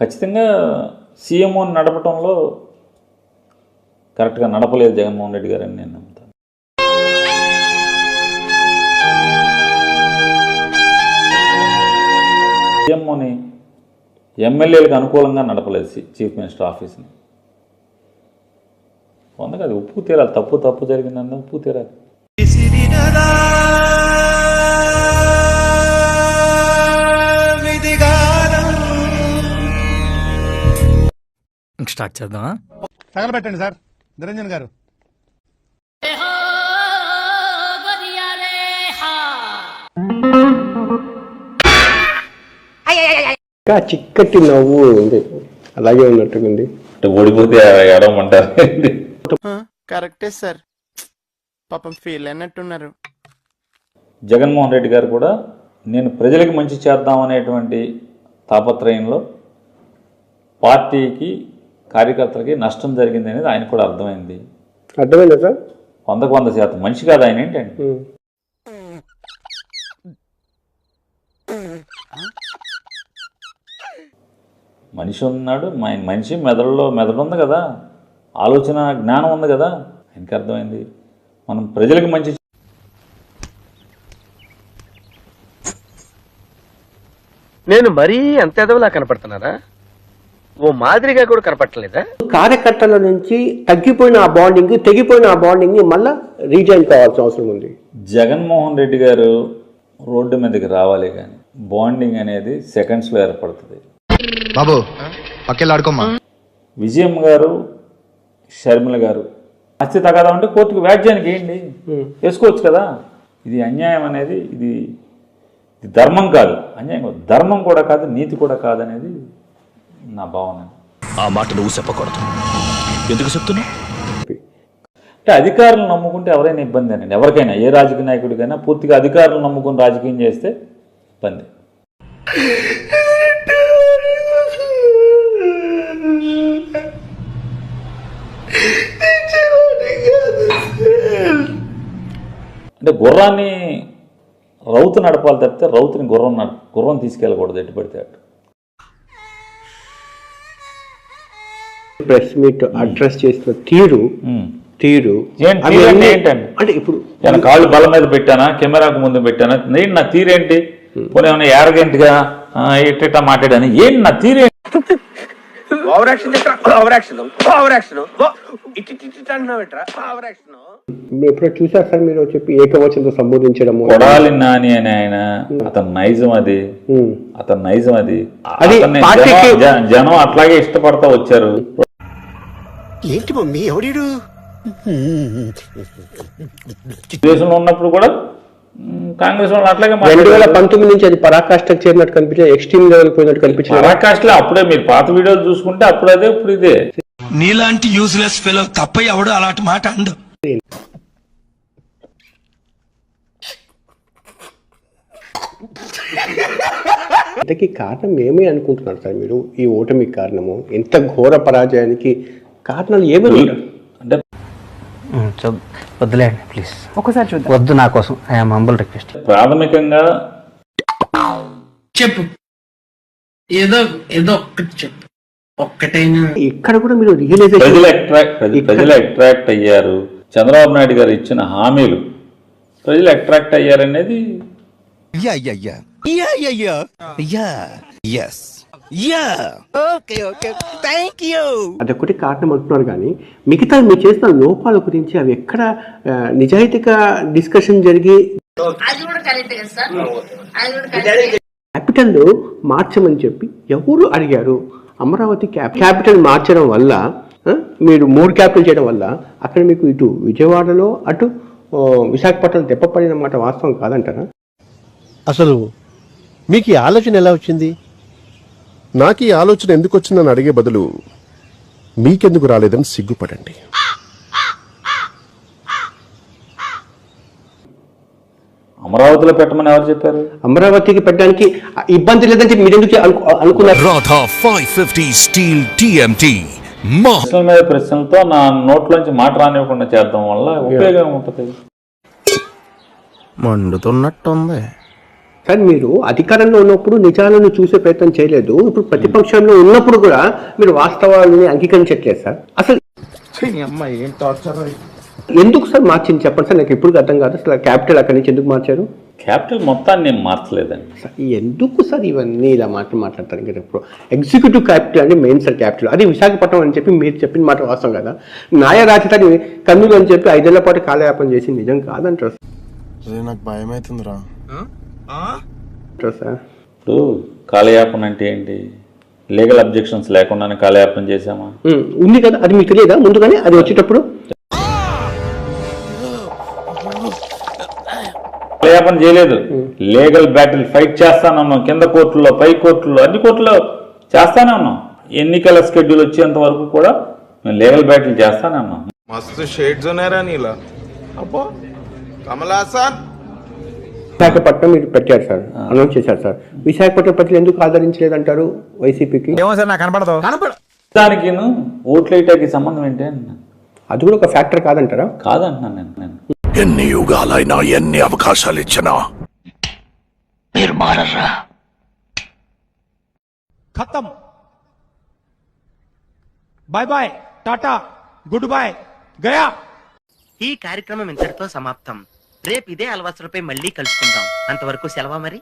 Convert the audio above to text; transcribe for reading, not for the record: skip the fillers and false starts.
ఖచ్చితంగా సీఎంఓని నడపడంలో కరెక్ట్గా నడపలేదు జగన్మోహన్ రెడ్డి గారు అని నేను నమ్ముతాను. సీఎంఓని ఎమ్మెల్యేలకు అనుకూలంగా నడపలేదు చీఫ్ మినిస్టర్ ఆఫీస్ని. అందుకే అది ఉప్పు తీరాలి. తప్పు జరిగిందన్న ఉప్పు తీరాలి. స్టార్ట్ చేద్దామా? తగలబెట్టండి సార్ నిరంజన్ గారు. చిక్కటి నవ్వు ఉంది, అలాగే ఉన్నట్టుకుంది. ఓడిపోతే ఏడవమంటారు. కరెక్టే సార్, పాపం ఫీల్ అయినట్టున్నారు. జగన్మోహన్ రెడ్డి గారు కూడా నేను ప్రజలకు మంచి చేద్దామనేటువంటి తాపత్రయంలో పార్టీకి కార్యకర్తలకి నష్టం జరిగింది అనేది ఆయన కూడా అర్థమైంది. అర్థమైందా సార్? 100% మనిషి కాదు ఆయన. ఏంటండి మనిషి ఉన్నాడు, మనిషి మెదడు ఉంది కదా, ఆలోచన జ్ఞానం ఉంది కదా. ఆయనకి అర్థమైంది మనం ప్రజలకు మంచి. నేను మరీ అంత ఎదవలా కనపడుతున్నారా? ఓ మాదిరిగా కూడా కనపడలేదా? కార్యకర్తల నుంచి తగ్గిపోయిన ఆ బాండింగ్, తెగిపోయిన ఆ బాండింగ్ మళ్ళా రీజైన్ కావాల్సిన అవసరం ఉంది. జగన్మోహన్ రెడ్డి గారు రోడ్డు మీదకి రావాలి, కానీ బాండింగ్ అనేది సెకండ్స్లో ఏర్పడుతుంది. బాబు పక్కెళ్ళాడుకోమ్మా. విజయమ్మ గారు, షర్మిల గారు ఆస్తి తగదా ఉంటే కోర్టుకు వ్యాజ్యానికి ఏంటి వేసుకోవచ్చు కదా. ఇది అన్యాయం అనేది, ఇది ధర్మం కాదు. అన్యాయం కాదు, ధర్మం కూడా కాదు, నీతి కూడా కాదనేది నా భావన. ఆ మాట నువ్వు చెప్పకూడదు. ఎందుకు చెప్తున్నా? అంటే అధికారులను నమ్ముకుంటే ఎవరైనా ఇబ్బంది అనండి. ఎవరికైనా, ఏ రాజకీయ నాయకుడికైనా పూర్తిగా అధికారులను నమ్ముకుని రాజకీయం చేస్తే ఇబ్బంది. అంటే గుర్రాన్ని రౌతు నడపాలి తప్పితే రౌతుని గుర్రం తీసుకెళ్ళకూడదు ఎటు పడితే అటు. ప్రెస్ మీట్ అడ్రస్ చేసిన తీరు ఏంటండి? అంటే ఇప్పుడు నేను కాళ్ళు బల మీద పెట్టానా, కెమెరాకు ముందు పెట్టానా, ఏంటి నా తీరేంటి? పోనీ ఏమైనా యారగెంట్గా ఎట్టా మాట్లాడాను, ఏంటి నా తీరేంటి? ఎప్పుడో చూసారు సార్ మీరు చెప్పి ఏకవచనంతో సంబోధించడము. కొడాలి నాని అని ఆయన, అతని నైజం అది, అతని నైజం అది. జనం అట్లాగే ఇష్టపడతా వచ్చారు. ఏంటి మమ్మీ ఎవడీడు? దేశంలో ఉన్నప్పుడు కూడా కాంగ్రెస్ వాళ్ళు అట్లాగే 2019 నుంచి అది పరాకాష్ఠకు చేరినట్టు కనిపించింది, ఎక్స్ట్రీమ్ లెవెల్ పోయినట్టు కనిపించింది. పరాకాష్ఠలో అప్పుడే మీరు పాత వీడియోలు చూసుకుంటే అప్పుడు అదే ఇప్పుడు ఇదే. నీలాంటి యూజ్లెస్ ఫెలో తప్ప ఎవడు అలాంటి మాట అండు. ఇంతకీ కారణం ఏమీ అనుకుంటున్నారు సార్ మీరు? ఈ ఓటమికి కారణము, ఎంత ఘోర పరాజయానికి కారణాలు ఏమీ అంటే వద్దులేండి ప్లీజ్, ఒకసారి చూద్దాం. వద్దు, నా కోసం ఐఎమ్ హంబుల్ రిక్వెస్ట్. ప్రాథమికంగా చెప్పు, ఏదో ఒక్కటి చెప్పు, ఒక్కటైనా. ఇక్కడ కూడా మీరు రియలైజేషన్, ప్రజలు అట్రాక్ట్ అయ్యారు. చంద్రబాబు నాయుడు గారు ఇచ్చిన హామీలు ప్రజలు అట్రాక్ట్ అయ్యారనేది. అదొకటి కారణం అంటున్నారు, కానీ మిగతా మీరు చేసిన లోపాల గురించి అవి ఎక్కడ నిజాయితీగా డిస్కషన్ జరిగి క్యాపిటల్ మార్చమని చెప్పి ఎవరు అడిగారు? అమరావతి క్యాపిటల్ మార్చడం వల్ల, మీరు 3 క్యాపిటల్ చేయడం వల్ల అక్కడ మీకు ఇటు విజయవాడలో అటు విశాఖపట్నం దెబ్బపడిన మాట వాస్తవం కాదంటారా? అసలు మీకు ఈ ఆలోచన ఎలా వచ్చింది? నాకు ఈ ఆలోచన ఎందుకు వచ్చిందని అడిగే బదులు మీకెందుకు రాలేదని సిగ్గుపడండి. అమరావతిలో పెట్టమని ఎవరు చెప్పారు? అమరావతికి పెట్టడానికి ఇబ్బంది లేదని మీరు ఎందుకు అనుకున్నారు? రాధా 550 స్టీల్ టిఎంటి ప్రశ్నల మీద ప్రశ్నలతో నా నోట్లోంచి మాట రానివ్వకుండా చేద్దాం వల్ల ఉపయోగం ఉంటుంది. మండుతున్నట్టుంది. సార్ మీరు అధికారంలో ఉన్నప్పుడు నిజాలను చూసే ప్రయత్నం చేయలేదు, ఇప్పుడు ప్రతిపక్షంలో ఉన్నప్పుడు కూడా మీరు వాస్తవాలని అంగీకరించట్లేదు సార్. అసలు ఎందుకు సార్ మార్చింది చెప్పండి సార్, నాకు ఇప్పుడు అర్థం కాదు. అసలు క్యాపిటల్ అక్కడి నుంచి ఎందుకు మార్చారు? క్యాపిటల్ మొత్తాన్ని నేను మార్చలేదండి. సార్ ఎందుకు సార్ ఇవన్నీ ఇలా మాట్లాడతారు? ఇంకా ఇప్పుడు ఎగ్జిక్యూటివ్ క్యాపిటల్ అంటే మెయిన్ సార్ క్యాపిటల్, అది విశాఖపట్నం అని చెప్పి మీరు చెప్పిన మాట వాస్తవం కదా. న్యాయ రాజధాని కర్నూలు అని చెప్పి 5 ఏళ్ల పాటు కాలయాపన చేసి నిజం కాదంటారు నాకు భయం అవుతుందిరా సార్. ఇప్పుడు కాలయాపన అంటే ఏంటి? లీగల్ అబ్జెక్షన్స్ లేకుండానే కాలయాపన చేశామా? ఉంది కదా, అది మీకు తెలియదా ముందుగానే అది వచ్చేటప్పుడు? కాలయాపన చేయలేదు, లీగల్ బ్యాటిల్ ఫైట్ చేస్తానే ఉన్నాం. కింద కోర్టుల్లో, పై కోర్టుల్లో, అన్ని కోర్టుల్లో చేస్తానే ఉన్నాం. ఎన్నికల స్కెడ్యూల్ వచ్చేంత వరకు కూడా మేము లీగల్ బ్యాటిల్ చేస్తానే ఉన్నాం. మస్తు షేడ్స్ ఉన్నాయరా నీలా అబ్బో కమలాసన్. విశాఖపట్నం మీరు పెట్టారు సార్, అనౌన్స్ చేశారు సార్. విశాఖపట్నం ప్రజలు ఎందుకు ఆదరించలేదంటారు వైసీపీకి? దానికి ఓట్లు వేయటానికి సంబంధం ఏంటి అన్న? అది కూడా ఒక ఫ్యాక్టర్ కాదంటారా? కాదంటున్నాను నేను. ఎన్ని యుగాలైనా ఎన్ని అవకాశాలు ఇచ్చినా మీరు మారరా. ఖతం, bye bye, tata, good boy, గయా. ఈ కార్యక్రమం ఇంతటితో సమాప్తం. రేపు ఇదే అలవాసులపై మళ్ళీ కలుసుకుందాం. అంతవరకు సెలవా మరి.